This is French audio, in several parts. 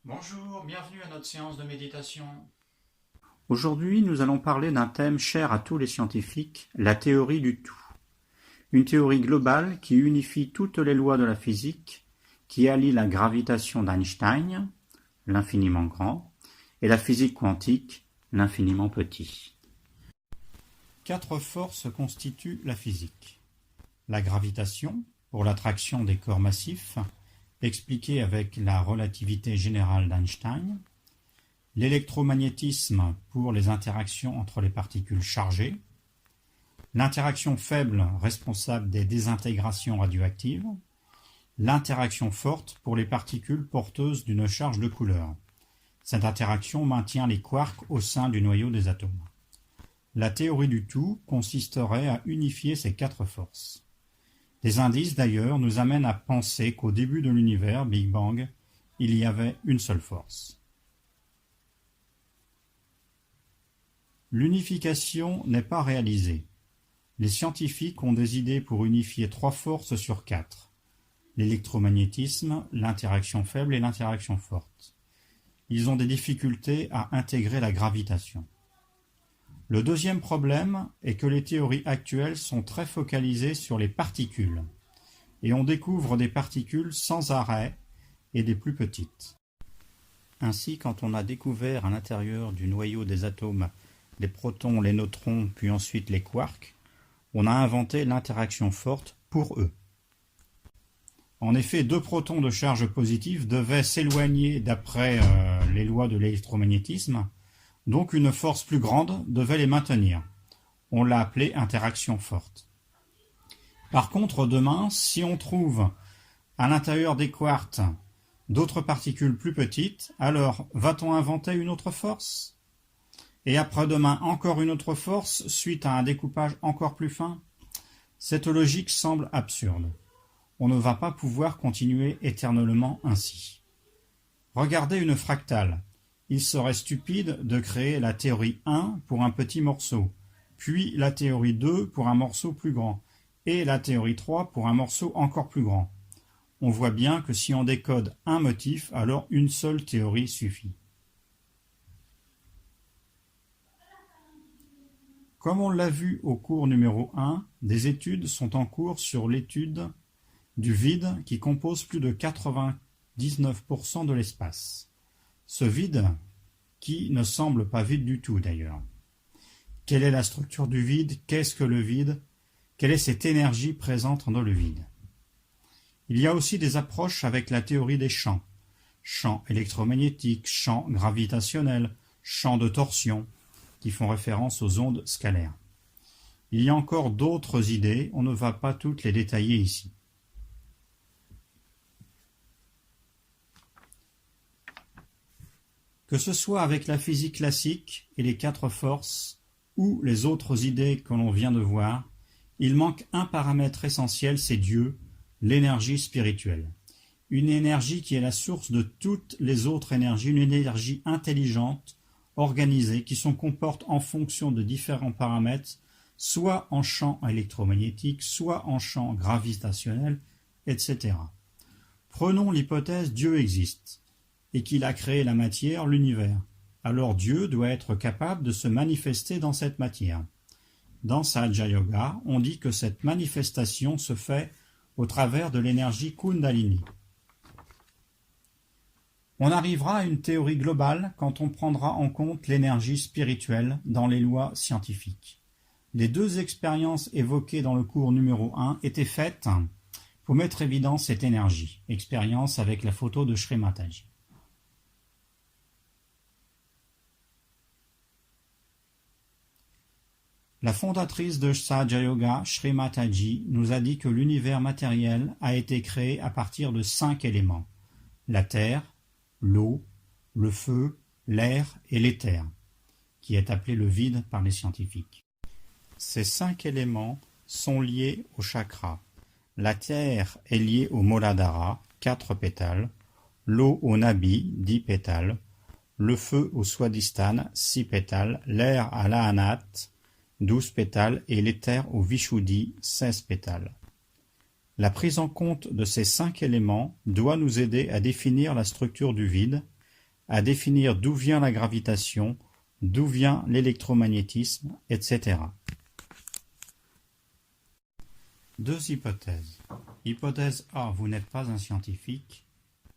Bonjour, bienvenue à notre séance de méditation. Aujourd'hui, nous allons parler d'un thème cher à tous les scientifiques, la théorie du tout. Une théorie globale qui unifie toutes les lois de la physique, qui allie la gravitation d'Einstein, l'infiniment grand, et la physique quantique, l'infiniment petit. 4 forces constituent la physique. La gravitation, pour l'attraction des corps massifs, expliquée avec la relativité générale d'Einstein. L'électromagnétisme pour les interactions entre les particules chargées, l'interaction faible responsable des désintégrations radioactives, l'interaction forte pour les particules porteuses d'une charge de couleur. Cette interaction maintient les quarks au sein du noyau des atomes. La théorie du tout consisterait à unifier ces 4 forces. Des indices d'ailleurs nous amènent à penser qu'au début de l'univers, Big Bang, il y avait une seule force. L'unification n'est pas réalisée. Les scientifiques ont des idées pour unifier 3 forces sur 4. L'électromagnétisme, l'interaction faible et l'interaction forte. Ils ont des difficultés à intégrer la gravitation. Le deuxième problème est que les théories actuelles sont très focalisées sur les particules, et on découvre des particules sans arrêt et des plus petites. Ainsi, quand on a découvert à l'intérieur du noyau des atomes les protons, les neutrons, puis ensuite les quarks, on a inventé l'interaction forte pour eux. En effet, 2 protons de charge positive devaient s'éloigner d'après les lois de l'électromagnétisme, donc une force plus grande devait les maintenir. On l'a appelé interaction forte. Par contre, demain, si on trouve à l'intérieur des quarks d'autres particules plus petites, alors va-t-on inventer une autre force ? Et après-demain encore une autre force suite à un découpage encore plus fin? Cette logique semble absurde. On ne va pas pouvoir continuer éternellement ainsi. Regardez une fractale. Il serait stupide de créer la théorie 1 pour un petit morceau, puis la théorie 2 pour un morceau plus grand, et la théorie 3 pour un morceau encore plus grand. On voit bien que si on décode un motif, alors une seule théorie suffit. Comme on l'a vu au cours numéro 1, des études sont en cours sur l'étude du vide qui compose plus de 99% de l'espace. Ce vide, qui ne semble pas vide du tout d'ailleurs. Quelle est la structure du vide? Qu'est-ce que le vide? Quelle est cette énergie présente dans le vide? Il y a aussi des approches avec la théorie des champs. Champs électromagnétiques, champs gravitationnels, champs de torsion, qui font référence aux ondes scalaires. Il y a encore d'autres idées, on ne va pas toutes les détailler ici. Que ce soit avec la physique classique et les 4 forces, ou les autres idées que l'on vient de voir, il manque un paramètre essentiel, c'est Dieu, l'énergie spirituelle. Une énergie qui est la source de toutes les autres énergies, une énergie intelligente, organisées qui se comportent en fonction de différents paramètres, soit en champ électromagnétique, soit en champ gravitationnel, etc. Prenons l'hypothèse Dieu existe et qu'il a créé la matière, l'univers. Alors Dieu doit être capable de se manifester dans cette matière. Dans Sahaja Yoga, on dit que cette manifestation se fait au travers de l'énergie Kundalini. On arrivera à une théorie globale quand on prendra en compte l'énergie spirituelle dans les lois scientifiques. Les 2 expériences évoquées dans le cours numéro 1 étaient faites pour mettre en évidence cette énergie. Expérience avec la photo de Shri Mataji. La fondatrice de Sahaja Yoga, Shri Mataji, nous a dit que l'univers matériel a été créé à partir de 5 éléments. La terre, l'eau, le feu, l'air et l'éther, qui est appelé le vide par les scientifiques. Ces 5 éléments sont liés au chakra. La terre est liée au Muladhara, 4 pétales, l'eau au Nabi, 10 pétales, le feu au Swadhisthana, 6 pétales, l'air à l'Anat, 12 pétales, et l'éther au Vishuddhi, 16 pétales. La prise en compte de ces 5 éléments doit nous aider à définir la structure du vide à définir d'où vient la gravitation, d'où vient l'électromagnétisme, etc. Deux hypothèses. Hypothèse A, vous n'êtes pas un scientifique.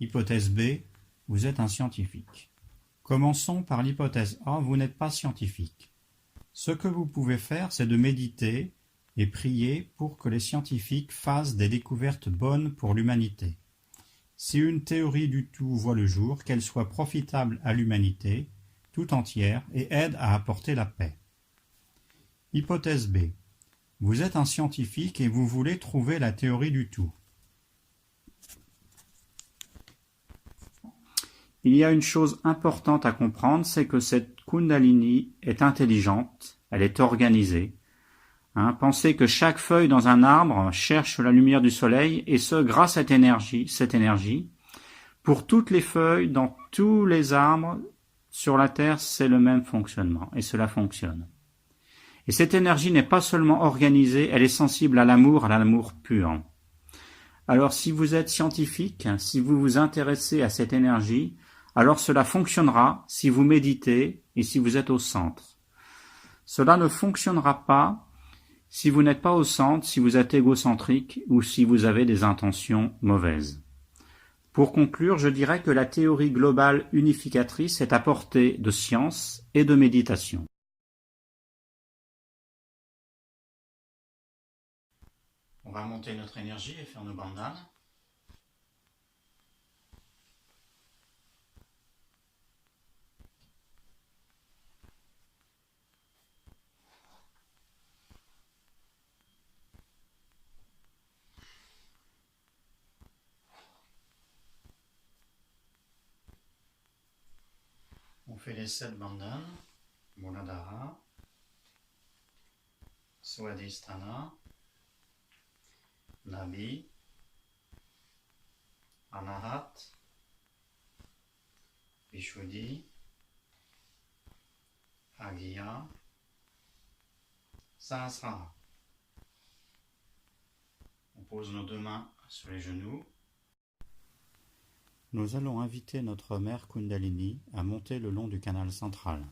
Hypothèse B, vous êtes un scientifique. Commençons par l'hypothèse A, vous n'êtes pas scientifique. Ce que vous pouvez faire, c'est de méditer et prier pour que les scientifiques fassent des découvertes bonnes pour l'humanité. Si une théorie du tout voit le jour, qu'elle soit profitable à l'humanité tout entière et aide à apporter la paix. Hypothèse B. Vous êtes un scientifique et vous voulez trouver la théorie du tout. Il y a une chose importante à comprendre, c'est que cette Kundalini est intelligente, elle est organisée. Pensez que chaque feuille dans un arbre cherche la lumière du soleil, et ce, grâce à cette énergie. Pour toutes les feuilles, dans tous les arbres, sur la Terre, c'est le même fonctionnement, et cela fonctionne. Et cette énergie n'est pas seulement organisée, elle est sensible à l'amour pur. Alors si vous êtes scientifique, si vous vous intéressez à cette énergie, alors cela fonctionnera si vous méditez et si vous êtes au centre. Cela ne fonctionnera pas si vous n'êtes pas au centre, si vous êtes égocentrique ou si vous avez des intentions mauvaises. Pour conclure, je dirais que la théorie globale unificatrice est à portée de science et de méditation. On va monter notre énergie et faire nos bandanes. On fait les 7 bandanes. Muladhara, Swadhisthana, Nabi, Anahat, Vishuddhi, Agya, Sahasrara. On pose nos 2 mains sur les genoux. Nous allons inviter notre mère Kundalini à monter le long du canal central.